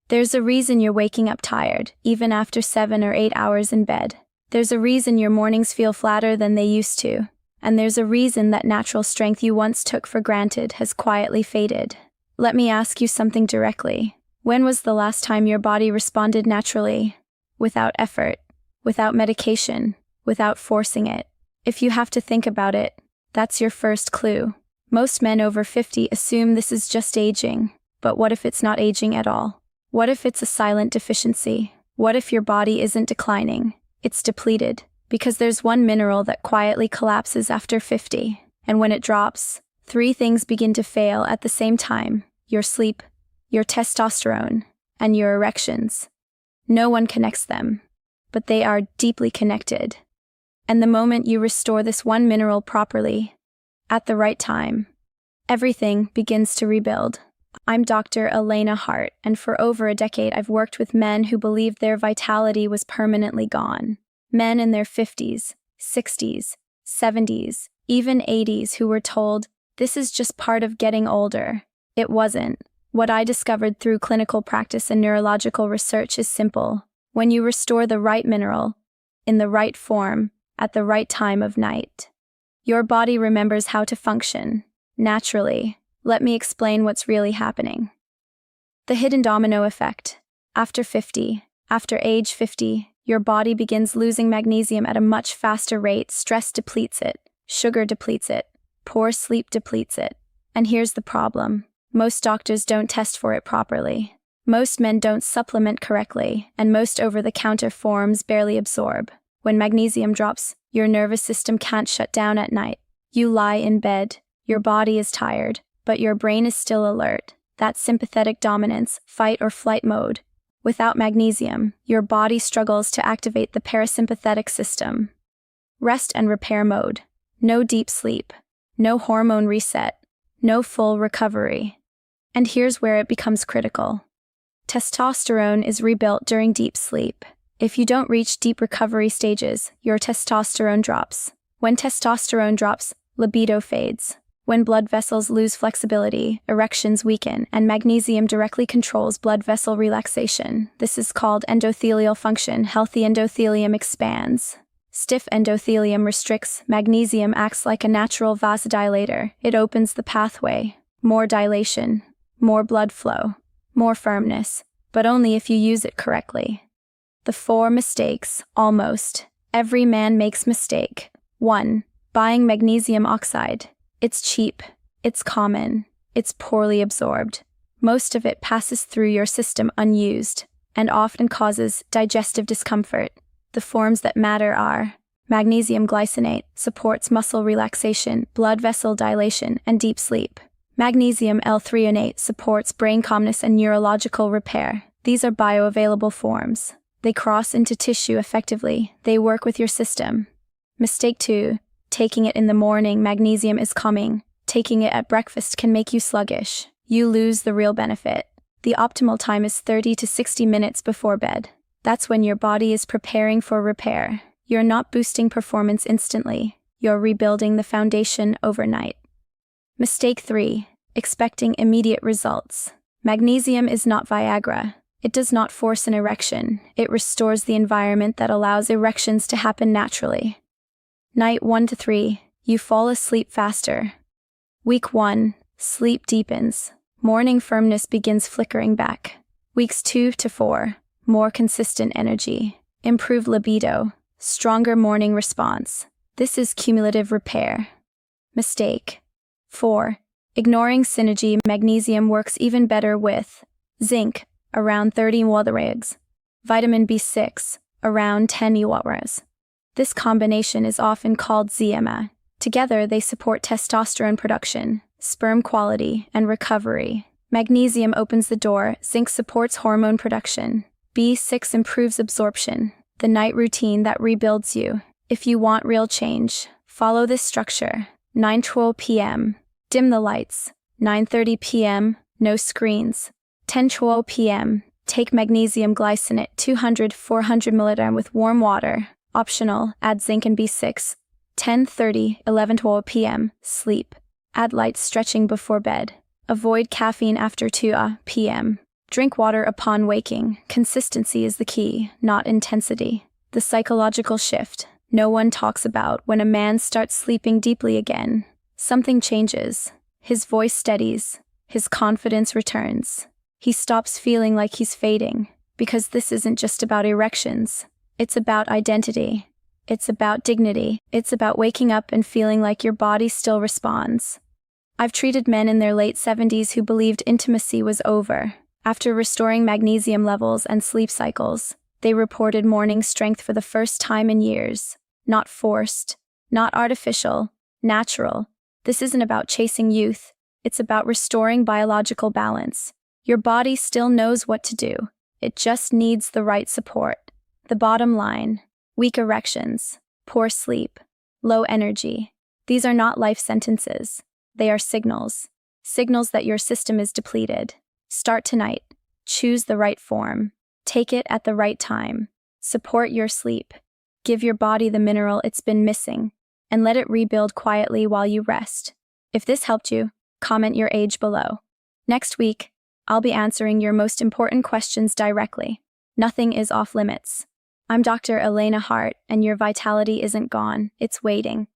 There's a reason you're waking up tired, even after 7 or 8 hours in bed. There's a reason your mornings feel flatter than they used to. And there's a reason that natural strength you once took for granted has quietly faded. Let me ask you something directly. When was the last time your body responded naturally? Without effort, without medication, without forcing it. If you have to think about it, that's your first clue. Most men over 50 assume this is just aging. But what if it's not aging at all? What if it's a silent deficiency? What if your body isn't declining? It's depleted. Because there's one mineral that quietly collapses after 50. And when it drops, 3 things begin to fail at the same time: your sleep, your testosterone, and your erections. No one connects them, but they are deeply connected. And the moment you restore this one mineral properly, at the right time, everything begins to rebuild. I'm Dr. Elena Hart, and for over a decade I've worked with men who believed their vitality was permanently gone. Men in their 50s, 60s, 70s, even 80s who were told, this is just part of getting older. It wasn't. What I discovered through clinical practice and neurological research is simple. When you restore the right mineral, in the right form, at the right time of night, your body remembers how to function, naturally. Let me explain what's really happening. The hidden domino effect. After age 50, your body begins losing magnesium at a much faster rate. Stress depletes it, sugar depletes it, poor sleep depletes it. And here's the problem. Most doctors don't test for it properly. Most men don't supplement correctly, and most over-the-counter forms barely absorb. When magnesium drops, your nervous system can't shut down at night. You lie in bed, your body is tired, but your brain is still alert. That's sympathetic dominance, fight or flight mode. Without magnesium, your body struggles to activate the parasympathetic system. Rest and repair mode. No deep sleep. No hormone reset. No full recovery. And here's where it becomes critical. Testosterone is rebuilt during deep sleep. If you don't reach deep recovery stages, your testosterone drops. When testosterone drops, libido fades. When blood vessels lose flexibility, erections weaken, and magnesium directly controls blood vessel relaxation. This is called endothelial function. Healthy endothelium expands. Stiff endothelium restricts. Magnesium acts like a natural vasodilator. It opens the pathway. More dilation, more blood flow, more firmness, but only if you use it correctly. The 4 mistakes. Almost every man makes mistake. 1. Buying magnesium oxide. It's cheap, it's common, it's poorly absorbed. Most of it passes through your system unused, and often causes digestive discomfort. The forms that matter are: magnesium glycinate supports muscle relaxation, blood vessel dilation, and deep sleep. Magnesium L-threonate supports brain calmness and neurological repair. These are bioavailable forms. They cross into tissue effectively. They work with your system. Mistake 2. Taking it in the morning. Magnesium is calming. Taking it at breakfast can make you sluggish. You lose the real benefit. The optimal time is 30 to 60 minutes before bed. That's when your body is preparing for repair. You're not boosting performance instantly. You're rebuilding the foundation overnight. Mistake 3. Expecting immediate results. Magnesium is not Viagra. It does not force an erection. It restores the environment that allows erections to happen naturally. Night 1 to 3, you fall asleep faster. Week 1, sleep deepens. Morning firmness begins flickering back. Weeks 2 to 4, more consistent energy. Improved libido. Stronger morning response. This is cumulative repair. Mistake 4. Ignoring synergy. Magnesium works even better with zinc, around 30 mg, vitamin B6, around 10 mg. This combination is often called ZMA. Together, they support testosterone production, sperm quality, and recovery. Magnesium opens the door, zinc supports hormone production, B6 improves absorption, the night routine that rebuilds you. If you want real change, follow this structure. 9:12 p.m., dim the lights. 9:30 p.m., no screens. 10:12 p.m., take magnesium glycinate 200-400 mg with warm water. Optional, add zinc and B6. 10:30, 11:12 p.m., sleep. Add light stretching before bed. Avoid caffeine after 2 p.m. Drink water upon waking. Consistency is the key, not intensity. The psychological shift no one talks about when a man starts sleeping deeply again. Something changes. His voice steadies. His confidence returns. He stops feeling like he's fading, because this isn't just about erections. It's about identity. It's about dignity. It's about waking up and feeling like your body still responds. I've treated men in their late 70s who believed intimacy was over. After restoring magnesium levels and sleep cycles, they reported morning strength for the first time in years. Not forced, not artificial, natural. This isn't about chasing youth. It's about restoring biological balance. Your body still knows what to do. It just needs the right support. The bottom line: weak erections, poor sleep, low energy. These are not life sentences. They are signals. Signals that your system is depleted. Start tonight. Choose the right form. Take it at the right time. Support your sleep. Give your body the mineral it's been missing, and let it rebuild quietly while you rest. If this helped you, comment your age below. Next week, I'll be answering your most important questions directly. Nothing is off limits. I'm Dr. Elena Hart, and your vitality isn't gone, it's waiting.